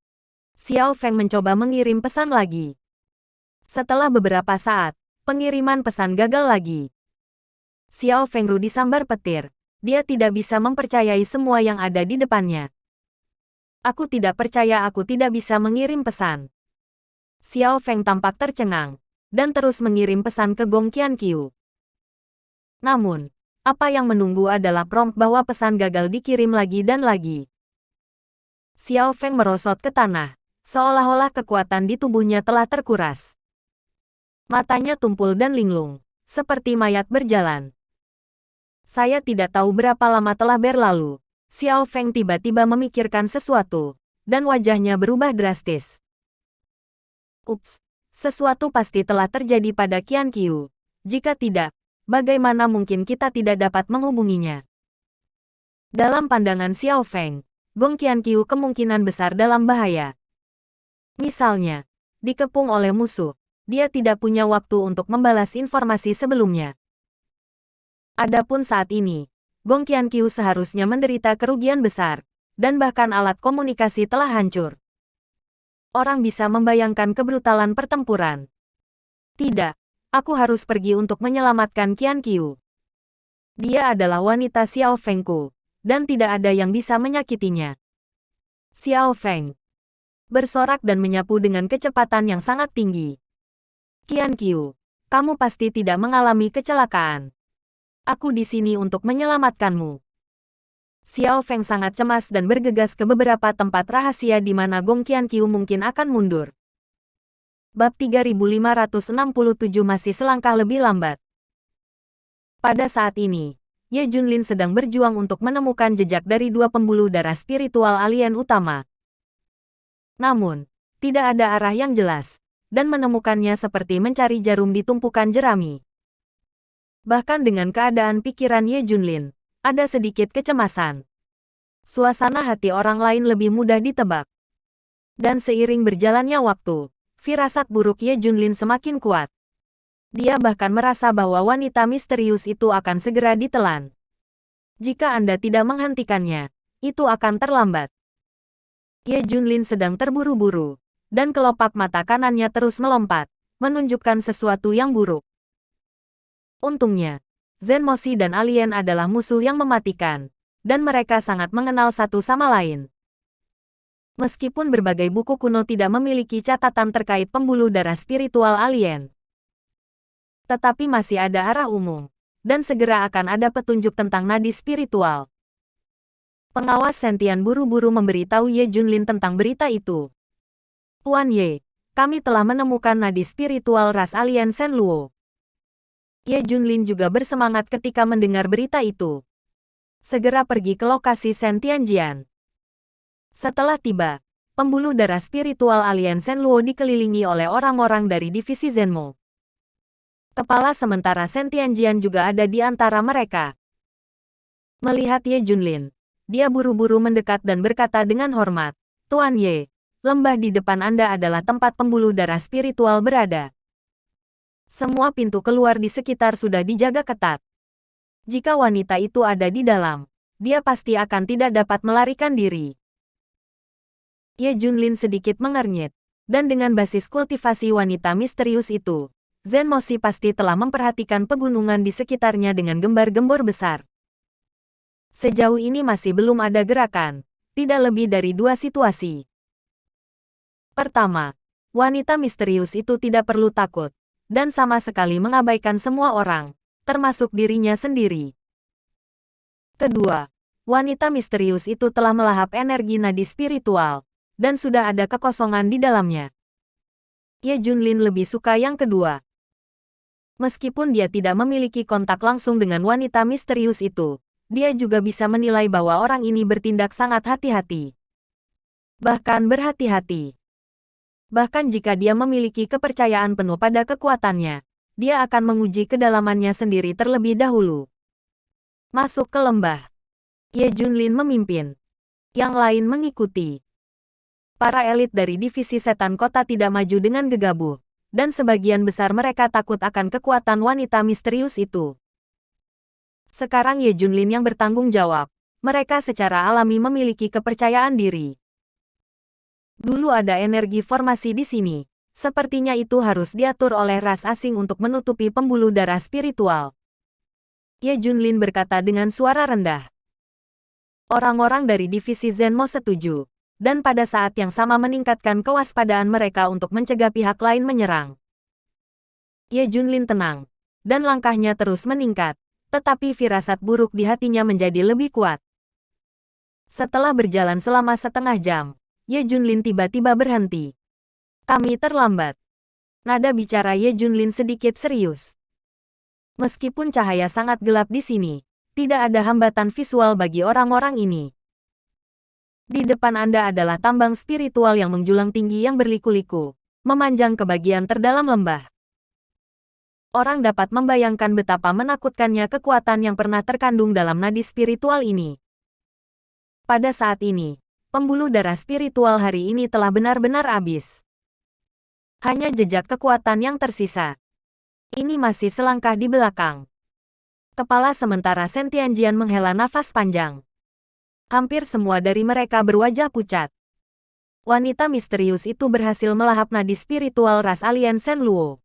Xiao Feng mencoba mengirim pesan lagi. Setelah beberapa saat, pengiriman pesan gagal lagi. Xiao Feng disambar petir. Dia tidak bisa mempercayai semua yang ada di depannya. Aku tidak percaya aku tidak bisa mengirim pesan. Xiao Feng tampak tercengang, dan terus mengirim pesan ke Gong Qianqiu. Namun, apa yang menunggu adalah prompt bahwa pesan gagal dikirim lagi dan lagi. Xiao Feng merosot ke tanah, seolah-olah kekuatan di tubuhnya telah terkuras. Matanya tumpul dan linglung, seperti mayat berjalan. Saya tidak tahu berapa lama telah berlalu. Xiao Feng tiba-tiba memikirkan sesuatu, dan wajahnya berubah drastis. Ups, sesuatu pasti telah terjadi pada Qianqiu. Jika tidak, bagaimana mungkin kita tidak dapat menghubunginya? Dalam pandangan Xiao Feng, Gong Qianqiu kemungkinan besar dalam bahaya. Misalnya, dikepung oleh musuh, dia tidak punya waktu untuk membalas informasi sebelumnya. Adapun saat ini, Gong Qianqiu seharusnya menderita kerugian besar, dan bahkan alat komunikasi telah hancur. Orang bisa membayangkan kebrutalan pertempuran. Tidak, aku harus pergi untuk menyelamatkan Qianqiu. Dia adalah wanita Xiao Fengku, dan tidak ada yang bisa menyakitinya. Xiao Feng bersorak dan menyapu dengan kecepatan yang sangat tinggi. Qianqiu, kamu pasti tidak mengalami kecelakaan. Aku di sini untuk menyelamatkanmu. Xiao Feng sangat cemas dan bergegas ke beberapa tempat rahasia di mana Gong Qianqiu mungkin akan mundur. Bab 3567 masih selangkah lebih lambat. Pada saat ini, Ye Junlin sedang berjuang untuk menemukan jejak dari dua pembuluh darah spiritual alien utama. Namun, tidak ada arah yang jelas, dan menemukannya seperti mencari jarum di tumpukan jerami. Bahkan dengan keadaan pikiran Ye Junlin, ada sedikit kecemasan. Suasana hati orang lain lebih mudah ditebak. Dan seiring berjalannya waktu, firasat buruk Ye Junlin semakin kuat. Dia bahkan merasa bahwa wanita misterius itu akan segera ditelan. Jika Anda tidak menghentikannya, itu akan terlambat. Ye Junlin sedang terburu-buru, dan kelopak mata kanannya terus melompat, menunjukkan sesuatu yang buruk. Untungnya, Zenmoshi dan alien adalah musuh yang mematikan, dan mereka sangat mengenal satu sama lain. Meskipun berbagai buku kuno tidak memiliki catatan terkait pembuluh darah spiritual alien, tetapi masih ada arah umum, dan segera akan ada petunjuk tentang nadi spiritual. Pengawas Sentian buru-buru memberitahu Ye Junlin tentang berita itu. Tuan Ye, kami telah menemukan nadi spiritual ras alien Shen Luo. Ye Junlin juga bersemangat ketika mendengar berita itu. Segera pergi ke lokasi Shen Tianjian. Setelah tiba, pembuluh darah spiritual alien Shen Luo dikelilingi oleh orang-orang dari divisi Zenmo. Kepala sementara Shen Tianjian juga ada di antara mereka. Melihat Ye Junlin, dia buru-buru mendekat dan berkata dengan hormat, Tuan Ye, lembah di depan Anda adalah tempat pembuluh darah spiritual berada. Semua pintu keluar di sekitar sudah dijaga ketat. Jika wanita itu ada di dalam, dia pasti akan tidak dapat melarikan diri. Ye Junlin sedikit mengernyit, dan dengan basis kultivasi wanita misterius itu, Zenmoshi pasti telah memperhatikan pegunungan di sekitarnya dengan gembar-gembor besar. Sejauh ini masih belum ada gerakan, tidak lebih dari dua situasi. Pertama, wanita misterius itu tidak perlu takut, dan sama sekali mengabaikan semua orang, termasuk dirinya sendiri. Kedua, wanita misterius itu telah melahap energi nadi spiritual, dan sudah ada kekosongan di dalamnya. Ye Junlin lebih suka yang kedua. Meskipun dia tidak memiliki kontak langsung dengan wanita misterius itu, dia juga bisa menilai bahwa orang ini bertindak sangat hati-hati. Bahkan berhati-hati. Bahkan jika dia memiliki kepercayaan penuh pada kekuatannya, dia akan menguji kedalamannya sendiri terlebih dahulu. Masuk ke lembah. Ye Junlin memimpin. Yang lain mengikuti. Para elit dari divisi setan kota tidak maju dengan gegabah, dan sebagian besar mereka takut akan kekuatan wanita misterius itu. Sekarang Ye Junlin yang bertanggung jawab. Mereka secara alami memiliki kepercayaan diri. Dulu ada energi formasi di sini. Sepertinya itu harus diatur oleh ras asing untuk menutupi pembuluh darah spiritual. Ye Junlin berkata dengan suara rendah. Orang-orang dari divisi Zenmo setuju, dan pada saat yang sama meningkatkan kewaspadaan mereka untuk mencegah pihak lain menyerang. Ye Junlin tenang, dan langkahnya terus meningkat. Tetapi firasat buruk di hatinya menjadi lebih kuat. Setelah berjalan selama setengah jam, Ye Junlin tiba-tiba berhenti. Kami terlambat. Nada bicara Ye Junlin sedikit serius. Meskipun cahaya sangat gelap di sini, tidak ada hambatan visual bagi orang-orang ini. Di depan Anda adalah tambang spiritual yang menjulang tinggi yang berliku-liku, memanjang ke bagian terdalam lembah. Orang dapat membayangkan betapa menakutkannya kekuatan yang pernah terkandung dalam nadi spiritual ini. Pada saat ini, pembuluh darah spiritual hari ini telah benar-benar habis. Hanya jejak kekuatan yang tersisa. Ini masih selangkah di belakang. Kepala sementara Sentianjian menghela nafas panjang. Hampir semua dari mereka berwajah pucat. Wanita misterius itu berhasil melahap nadi spiritual ras alien Shenluo.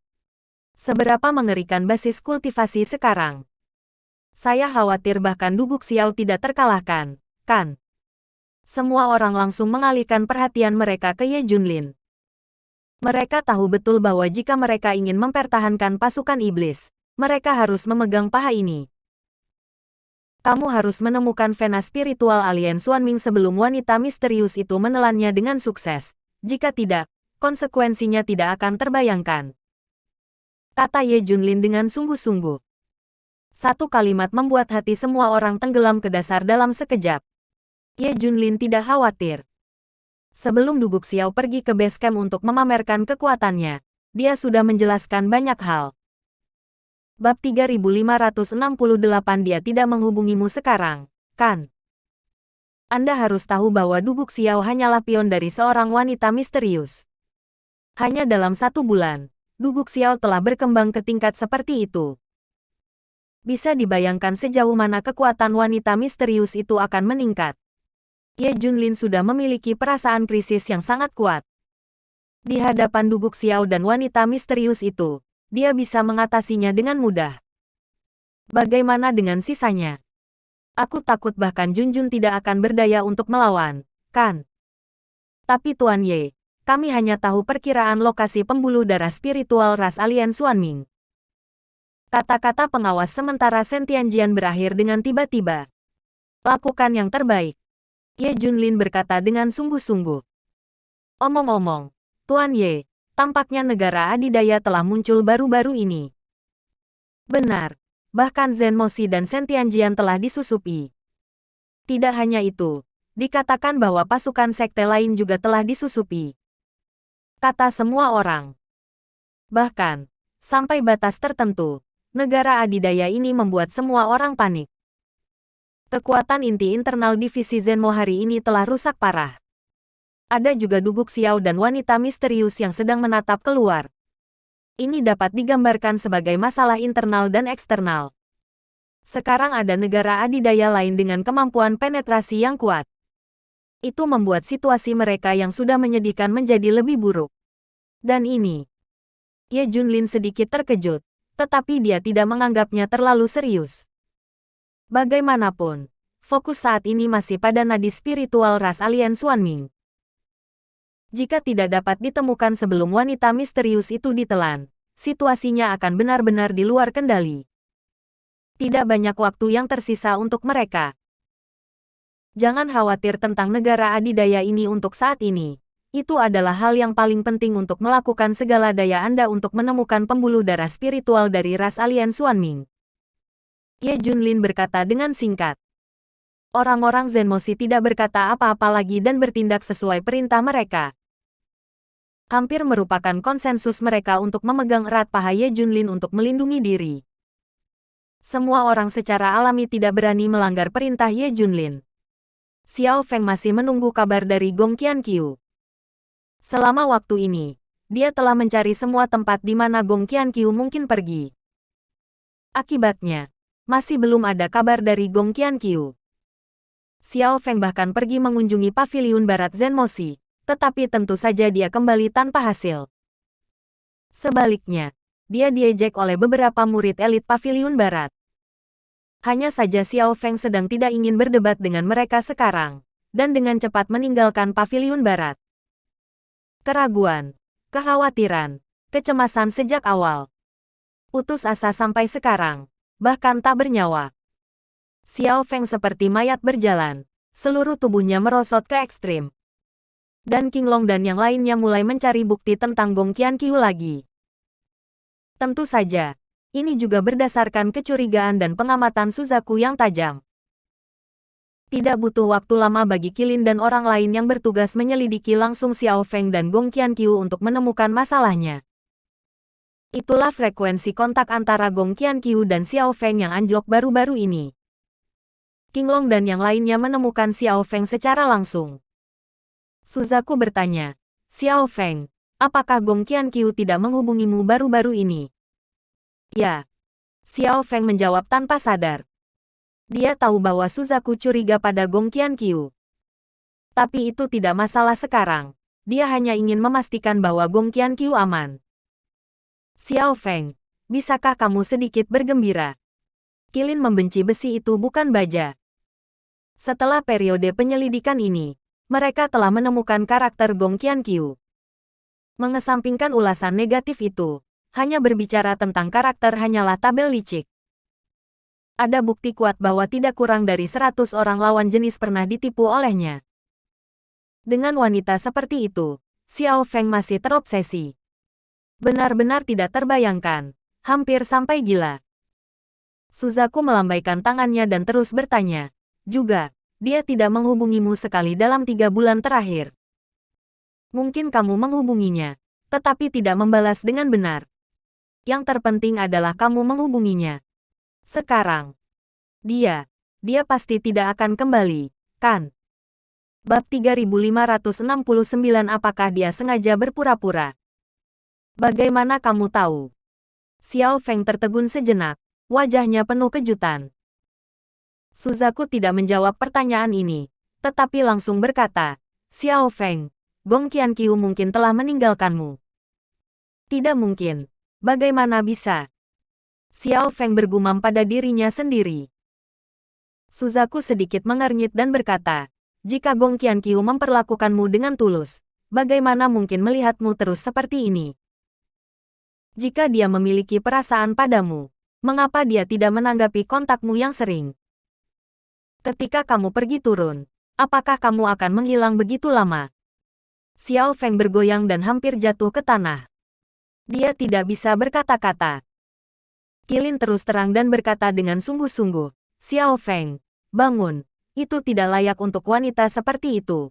Seberapa mengerikan basis kultivasi sekarang. Saya khawatir bahkan Duguk Xiao tidak terkalahkan, kan? Semua orang langsung mengalihkan perhatian mereka ke Ye Junlin. Mereka tahu betul bahwa jika mereka ingin mempertahankan pasukan iblis, mereka harus memegang paha ini. Kamu harus menemukan vena spiritual alien Xuanming sebelum wanita misterius itu menelannya dengan sukses. Jika tidak, konsekuensinya tidak akan terbayangkan. Kata Ye Junlin dengan sungguh-sungguh. Satu kalimat membuat hati semua orang tenggelam ke dasar dalam sekejap. Ye Junlin tidak khawatir. Sebelum Duguk Xiao pergi ke base camp untuk memamerkan kekuatannya, dia sudah menjelaskan banyak hal. Bab 3568 dia tidak menghubungimu sekarang, kan? Anda harus tahu bahwa Duguk Xiao hanyalah pion dari seorang wanita misterius. Hanya dalam 1 bulan, Duguk Xiao telah berkembang ke tingkat seperti itu. Bisa dibayangkan sejauh mana kekuatan wanita misterius itu akan meningkat. Ye Junlin sudah memiliki perasaan krisis yang sangat kuat. Di hadapan Duguk Xiao dan wanita misterius itu, dia bisa mengatasinya dengan mudah. Bagaimana dengan sisanya? Aku takut bahkan Junjun tidak akan berdaya untuk melawan, kan? Tapi Tuan Ye, kami hanya tahu perkiraan lokasi pembuluh darah spiritual ras alien Xuanming. Kata-kata pengawas sementara Sentianjian berakhir dengan tiba-tiba. Lakukan yang terbaik. Ye Junlin berkata dengan sungguh-sungguh. Omong-omong, Tuan Ye, tampaknya negara adidaya telah muncul baru-baru ini. Benar, bahkan Zen Moshi dan Sentianjian telah disusupi. Tidak hanya itu, dikatakan bahwa pasukan sekte lain juga telah disusupi. Kata semua orang. Bahkan, sampai batas tertentu, negara adidaya ini membuat semua orang panik. Kekuatan inti internal divisi Zenmo hari ini telah rusak parah. Ada juga Duguk Xiao dan wanita misterius yang sedang menatap keluar. Ini dapat digambarkan sebagai masalah internal dan eksternal. Sekarang ada negara adidaya lain dengan kemampuan penetrasi yang kuat. Itu membuat situasi mereka yang sudah menyedihkan menjadi lebih buruk. Dan ini. Ye Junlin sedikit terkejut, tetapi dia tidak menganggapnya terlalu serius. Bagaimanapun, fokus saat ini masih pada nadi spiritual ras alien Xuanming. Jika tidak dapat ditemukan sebelum wanita misterius itu ditelan, situasinya akan benar-benar di luar kendali. Tidak banyak waktu yang tersisa untuk mereka. Jangan khawatir tentang negara adidaya ini untuk saat ini. Itu adalah hal yang paling penting untuk melakukan segala daya Anda untuk menemukan pembuluh darah spiritual dari ras alien Xuanming. Ye Junlin berkata dengan singkat. Orang-orang Zen Moshi tidak berkata apa-apa lagi dan bertindak sesuai perintah mereka. Hampir merupakan konsensus mereka untuk memegang erat paha Ye Junlin untuk melindungi diri. Semua orang secara alami tidak berani melanggar perintah Ye Junlin. Xiao Feng masih menunggu kabar dari Gong Qianqiu. Selama waktu ini, dia telah mencari semua tempat di mana Gong Qianqiu mungkin pergi. Akibatnya, masih belum ada kabar dari Gong Qianqiu. Xiao Feng bahkan pergi mengunjungi paviliun barat Zen Moshi, tetapi tentu saja dia kembali tanpa hasil. Sebaliknya, dia diejek oleh beberapa murid elit paviliun barat. Hanya saja Xiao Feng sedang tidak ingin berdebat dengan mereka sekarang, dan dengan cepat meninggalkan paviliun barat. Keraguan, kekhawatiran, kecemasan sejak awal. Putus asa sampai sekarang, bahkan tak bernyawa. Xiao Feng seperti mayat berjalan, seluruh tubuhnya merosot ke ekstrim. Dan Qinglong dan yang lainnya mulai mencari bukti tentang Gong Qianqiu lagi. Tentu saja, ini juga berdasarkan kecurigaan dan pengamatan Suzaku yang tajam. Tidak butuh waktu lama bagi Qilin dan orang lain yang bertugas menyelidiki langsung Xiao Feng dan Gong Qianqiu untuk menemukan masalahnya. Itulah frekuensi kontak antara Gong Qianqiu dan Xiao Feng yang anjlok baru-baru ini. Qinglong dan yang lainnya menemukan Xiao Feng secara langsung. Suzaku bertanya, Xiao Feng, apakah Gong Qianqiu tidak menghubungimu baru-baru ini? Ya. Xiao Feng menjawab tanpa sadar. Dia tahu bahwa Suzaku curiga pada Gong Qianqiu. Tapi itu tidak masalah sekarang. Dia hanya ingin memastikan bahwa Gong Qianqiu aman. Xiao Feng, bisakah kamu sedikit bergembira? Qilin membenci besi itu bukan baja. Setelah periode penyelidikan ini, mereka telah menemukan karakter Gong Qianqiu. Mengesampingkan ulasan negatif itu, hanya berbicara tentang karakter hanyalah tabel licik. Ada bukti kuat bahwa tidak kurang dari 100 orang lawan jenis pernah ditipu olehnya. Dengan wanita seperti itu, Xiao Feng masih terobsesi. Benar-benar tidak terbayangkan, hampir sampai gila. Suzaku melambaikan tangannya dan terus bertanya. Juga, dia tidak menghubungimu sekali dalam 3 bulan terakhir. Mungkin kamu menghubunginya, tetapi tidak membalas dengan benar. Yang terpenting adalah kamu menghubunginya. Sekarang, dia pasti tidak akan kembali, kan? Bab 3569. Apakah dia sengaja berpura-pura? Bagaimana kamu tahu? Xiao Feng tertegun sejenak, wajahnya penuh kejutan. Suzaku tidak menjawab pertanyaan ini, tetapi langsung berkata, Xiao Feng, Gong Qianqiu mungkin telah meninggalkanmu. Tidak mungkin. Bagaimana bisa? Xiao Feng bergumam pada dirinya sendiri. Suzaku sedikit mengernyit dan berkata, jika Gong Qianqiu memperlakukanmu dengan tulus, bagaimana mungkin melihatmu terus seperti ini? Jika dia memiliki perasaan padamu, mengapa dia tidak menanggapi kontakmu yang sering? Ketika kamu pergi turun, apakah kamu akan menghilang begitu lama? Xiao Feng bergoyang dan hampir jatuh ke tanah. Dia tidak bisa berkata-kata. Qilin terus terang dan berkata dengan sungguh-sungguh, Xiao Feng, bangun, itu tidak layak untuk wanita seperti itu.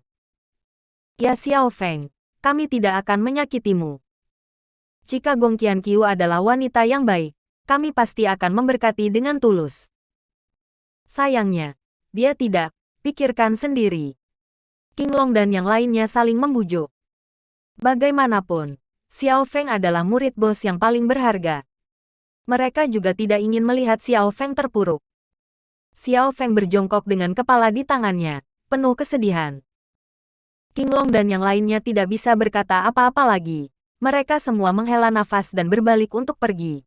Ya Xiao Feng, kami tidak akan menyakitimu. Jika Gong Qianqiu adalah wanita yang baik, kami pasti akan memberkati dengan tulus. Sayangnya, dia tidak, pikirkan sendiri. Qinglong dan yang lainnya saling membujuk. Bagaimanapun, Xiao Feng adalah murid bos yang paling berharga. Mereka juga tidak ingin melihat Xiao Feng terpuruk. Xiao Feng berjongkok dengan kepala di tangannya, penuh kesedihan. Qinglong dan yang lainnya tidak bisa berkata apa-apa lagi. Mereka semua menghela nafas dan berbalik untuk pergi.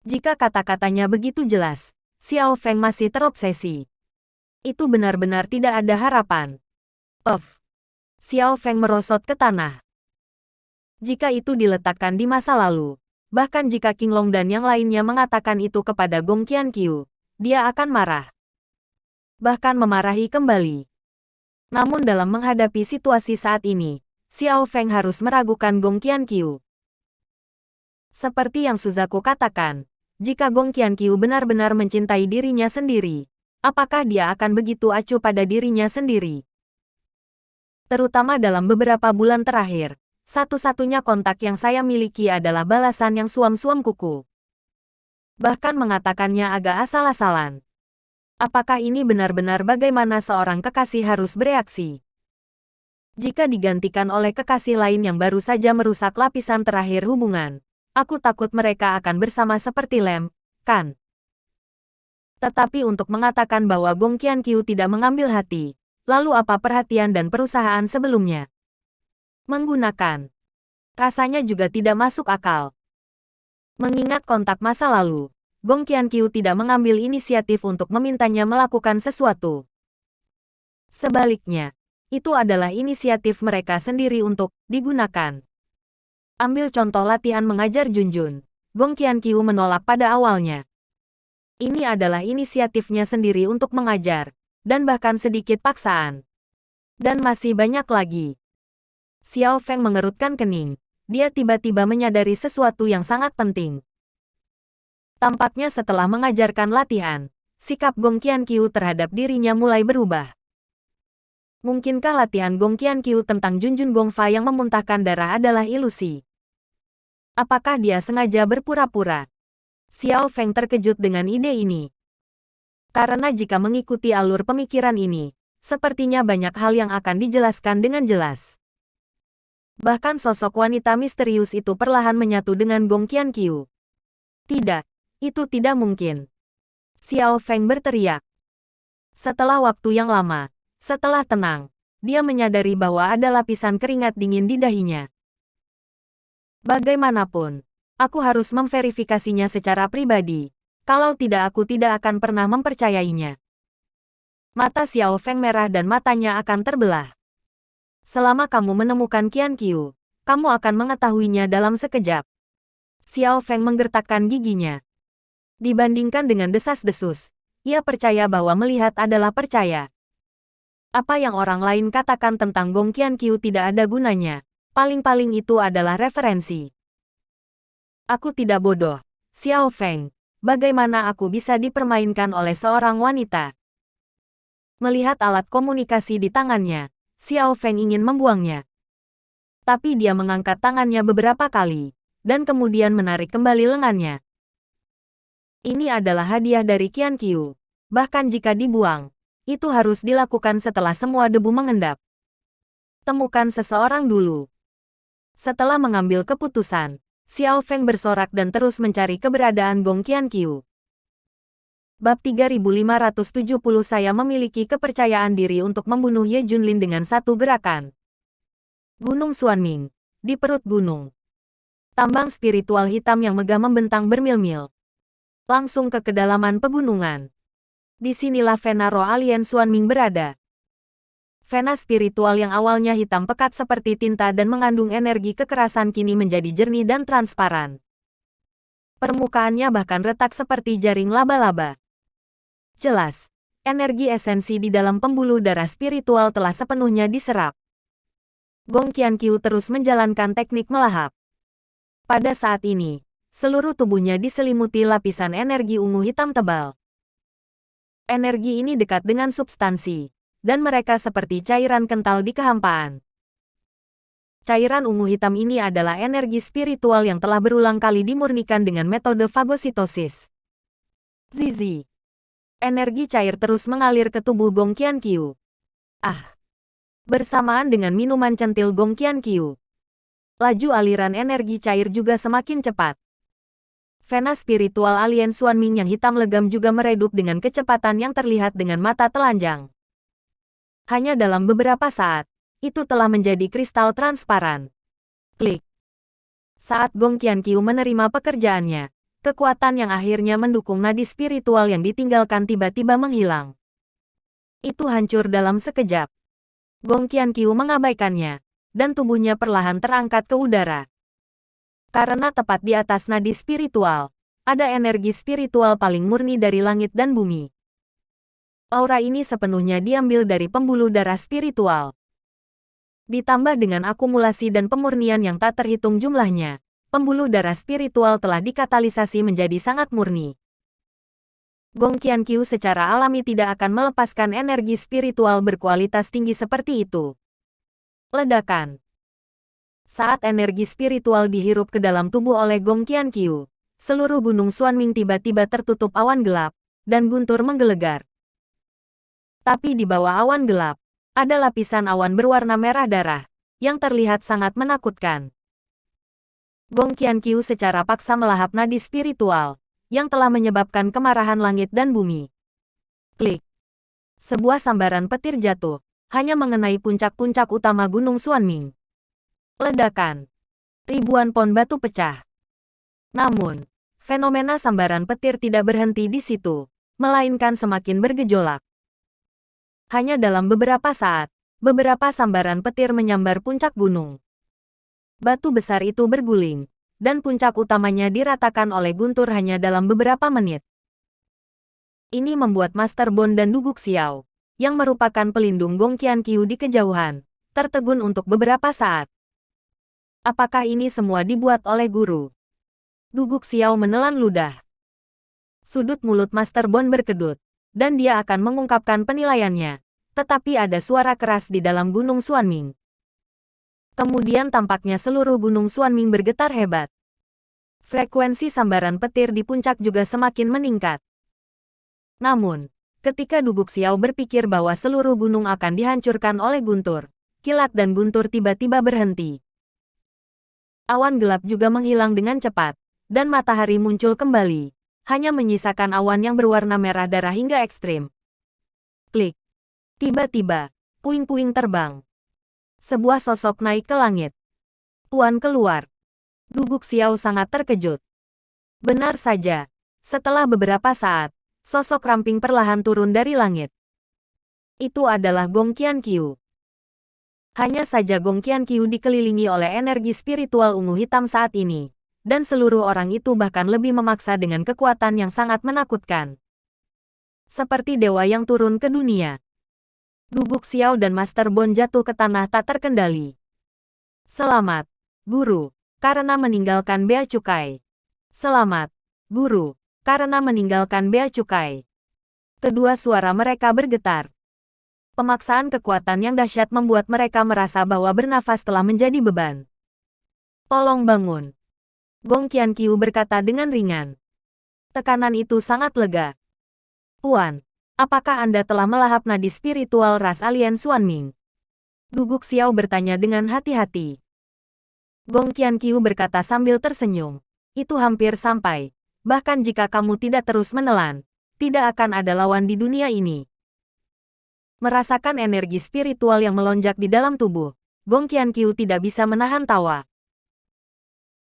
Jika kata-katanya begitu jelas, Xiao Feng masih terobsesi. Itu benar-benar tidak ada harapan. Xiao Feng merosot ke tanah. Jika itu diletakkan di masa lalu, bahkan jika Qinglong dan yang lainnya mengatakan itu kepada Gong Qianqiu, dia akan marah. Bahkan memarahi kembali. Namun dalam menghadapi situasi saat ini, Xiao Feng harus meragukan Gong Qianqiu. Seperti yang Suzaku katakan, jika Gong Qianqiu benar-benar mencintai dirinya sendiri, apakah dia akan begitu acuh pada dirinya sendiri? Terutama dalam beberapa bulan terakhir, satu-satunya kontak yang saya miliki adalah balasan yang suam-suam kuku. Bahkan mengatakannya agak asal-asalan. Apakah ini benar-benar bagaimana seorang kekasih harus bereaksi? Jika digantikan oleh kekasih lain yang baru saja merusak lapisan terakhir hubungan, aku takut mereka akan bersama seperti lem, kan? Tetapi untuk mengatakan bahwa Gong Qianqiu tidak mengambil hati, lalu apa perhatian dan perusahaan sebelumnya? Menggunakan. Rasanya juga tidak masuk akal. Mengingat kontak masa lalu, Gong Qianqiu tidak mengambil inisiatif untuk memintanya melakukan sesuatu. Sebaliknya, itu adalah inisiatif mereka sendiri untuk digunakan. Ambil contoh latihan mengajar Junjun. Gong Qianqiu menolak pada awalnya. Ini adalah inisiatifnya sendiri untuk mengajar, dan bahkan sedikit paksaan. Dan masih banyak lagi. Xiao Feng mengerutkan kening. Dia tiba-tiba menyadari sesuatu yang sangat penting. Tampaknya setelah mengajarkan latihan, sikap Gong Qianqiu terhadap dirinya mulai berubah. Mungkinkah latihan Gong Qianqiu tentang Junjun Gongfa yang memuntahkan darah adalah ilusi? Apakah dia sengaja berpura-pura? Xiao Feng terkejut dengan ide ini. Karena jika mengikuti alur pemikiran ini, sepertinya banyak hal yang akan dijelaskan dengan jelas. Bahkan sosok wanita misterius itu perlahan menyatu dengan Gong Qianqiu. Tidak, itu tidak mungkin. Xiao Feng berteriak. Setelah waktu yang lama, setelah tenang, dia menyadari bahwa ada lapisan keringat dingin di dahinya. Bagaimanapun, aku harus memverifikasinya secara pribadi. Kalau tidak, aku tidak akan pernah mempercayainya. Mata Xiao Feng merah dan matanya akan terbelah. Selama kamu menemukan Qianqiu, kamu akan mengetahuinya dalam sekejap. Xiao Feng menggertakkan giginya. Dibandingkan dengan desas-desus, ia percaya bahwa melihat adalah percaya. Apa yang orang lain katakan tentang Gong Qianqiu tidak ada gunanya. Paling-paling itu adalah referensi. Aku tidak bodoh, Xiao Feng. Bagaimana aku bisa dipermainkan oleh seorang wanita? Melihat alat komunikasi di tangannya, Xiao Feng ingin membuangnya. Tapi dia mengangkat tangannya beberapa kali, dan kemudian menarik kembali lengannya. Ini adalah hadiah dari Qianqiu. Bahkan jika dibuang, itu harus dilakukan setelah semua debu mengendap. Temukan seseorang dulu. Setelah mengambil keputusan, Xiao Feng bersorak dan terus mencari keberadaan Gong Qianqiu. Bab 3570. Saya memiliki kepercayaan diri untuk membunuh Ye Junlin dengan satu gerakan. Gunung Xuanming. Di perut gunung. Tambang spiritual hitam yang megah membentang bermil-mil. Langsung ke kedalaman pegunungan. Disinilah Vena roh alien Xuanming berada. Vena spiritual yang awalnya hitam pekat seperti tinta dan mengandung energi kekerasan kini menjadi jernih dan transparan. Permukaannya bahkan retak seperti jaring laba-laba. Jelas, energi esensi di dalam pembuluh darah spiritual telah sepenuhnya diserap. Gong Qianqiu terus menjalankan teknik melahap. Pada saat ini, seluruh tubuhnya diselimuti lapisan energi ungu hitam tebal. Energi ini dekat dengan substansi, dan mereka seperti cairan kental di kehampaan. Cairan ungu hitam ini adalah energi spiritual yang telah berulang kali dimurnikan dengan metode fagositosis. Zizi. Energi cair terus mengalir ke tubuh Gong Qianqiu. Bersamaan dengan minuman centil Gong Qianqiu, laju aliran energi cair juga semakin cepat. Vena spiritual alien Xuanming yang hitam legam juga meredup dengan kecepatan yang terlihat dengan mata telanjang. Hanya dalam beberapa saat, itu telah menjadi kristal transparan. Klik. Saat Gong Qianqiu menerima pekerjaannya, kekuatan yang akhirnya mendukung nadi spiritual yang ditinggalkan tiba-tiba menghilang. Itu hancur dalam sekejap. Gong Qianqiu mengabaikannya, dan tubuhnya perlahan terangkat ke udara. Karena tepat di atas nadi spiritual, ada energi spiritual paling murni dari langit dan bumi. Aura ini sepenuhnya diambil dari pembuluh darah spiritual. Ditambah dengan akumulasi dan pemurnian yang tak terhitung jumlahnya, pembuluh darah spiritual telah dikatalisasi menjadi sangat murni. Gong Qianqiu secara alami tidak akan melepaskan energi spiritual berkualitas tinggi seperti itu. Ledakan. Saat energi spiritual dihirup ke dalam tubuh oleh Gong Qianqiu, seluruh gunung Xuanming tiba-tiba tertutup awan gelap, dan guntur menggelegar. Tapi di bawah awan gelap, ada lapisan awan berwarna merah darah, yang terlihat sangat menakutkan. Gong Qianqiu secara paksa melahap nadi spiritual, yang telah menyebabkan kemarahan langit dan bumi. Klik. Sebuah sambaran petir jatuh, hanya mengenai puncak-puncak utama gunung Xuanming. Ledakan. Ribuan pon batu pecah. Namun, fenomena sambaran petir tidak berhenti di situ, melainkan semakin bergejolak. Hanya dalam beberapa saat, beberapa sambaran petir menyambar puncak gunung. Batu besar itu berguling, dan puncak utamanya diratakan oleh guntur hanya dalam beberapa menit. Ini membuat Master Bond dan Duguk Xiao, yang merupakan pelindung Gong Qianqiu di kejauhan, tertegun untuk beberapa saat. Apakah ini semua dibuat oleh guru? Duguk Xiao menelan ludah. Sudut mulut Master Bond berkedut, dan dia akan mengungkapkan penilaiannya, tetapi ada suara keras di dalam gunung Xuanming. Kemudian tampaknya seluruh gunung Xuanming bergetar hebat. Frekuensi sambaran petir di puncak juga semakin meningkat. Namun, ketika Duguk Xiao berpikir bahwa seluruh gunung akan dihancurkan oleh guntur, kilat dan guntur tiba-tiba berhenti. Awan gelap juga menghilang dengan cepat, dan matahari muncul kembali, hanya menyisakan awan yang berwarna merah darah hingga ekstrim. Klik. Tiba-tiba, puing-puing terbang. Sebuah sosok naik ke langit. Tuan keluar. Duguk Xiao sangat terkejut. Benar saja. Setelah beberapa saat, sosok ramping perlahan turun dari langit. Itu adalah Gong Qianqiu. Hanya saja Gong Qianqiu dikelilingi oleh energi spiritual ungu hitam saat ini, dan seluruh orang itu bahkan lebih memaksa dengan kekuatan yang sangat menakutkan. Seperti dewa yang turun ke dunia. Duguk Xiao dan Master Bond jatuh ke tanah tak terkendali. Selamat, Guru, karena meninggalkan Bea Cukai. Selamat, Guru, karena meninggalkan Bea Cukai. Kedua suara mereka bergetar. Pemaksaan kekuatan yang dahsyat membuat mereka merasa bahwa bernafas telah menjadi beban. Tolong bangun. Gong Qianqiu berkata dengan ringan. Tekanan itu sangat lega. Tuan, apakah Anda telah melahap nadi spiritual ras alien Xuanming? Duguk Xiao bertanya dengan hati-hati. Gong Qianqiu berkata sambil tersenyum. Itu hampir sampai. Bahkan jika kamu tidak terus menelan, tidak akan ada lawan di dunia ini. Merasakan energi spiritual yang melonjak di dalam tubuh, Gong Qianqiu tidak bisa menahan tawa.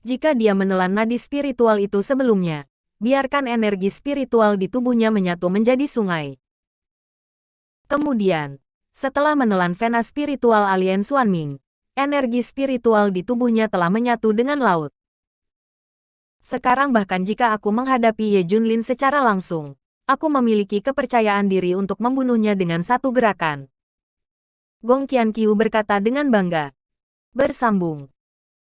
Jika dia menelan nadi spiritual itu sebelumnya, biarkan energi spiritual di tubuhnya menyatu menjadi sungai. Kemudian, setelah menelan vena spiritual alien Xuanming, energi spiritual di tubuhnya telah menyatu dengan laut. Sekarang bahkan jika aku menghadapi Ye Junlin secara langsung, aku memiliki kepercayaan diri untuk membunuhnya dengan satu gerakan. Gong Qianqiu berkata dengan bangga. Bersambung.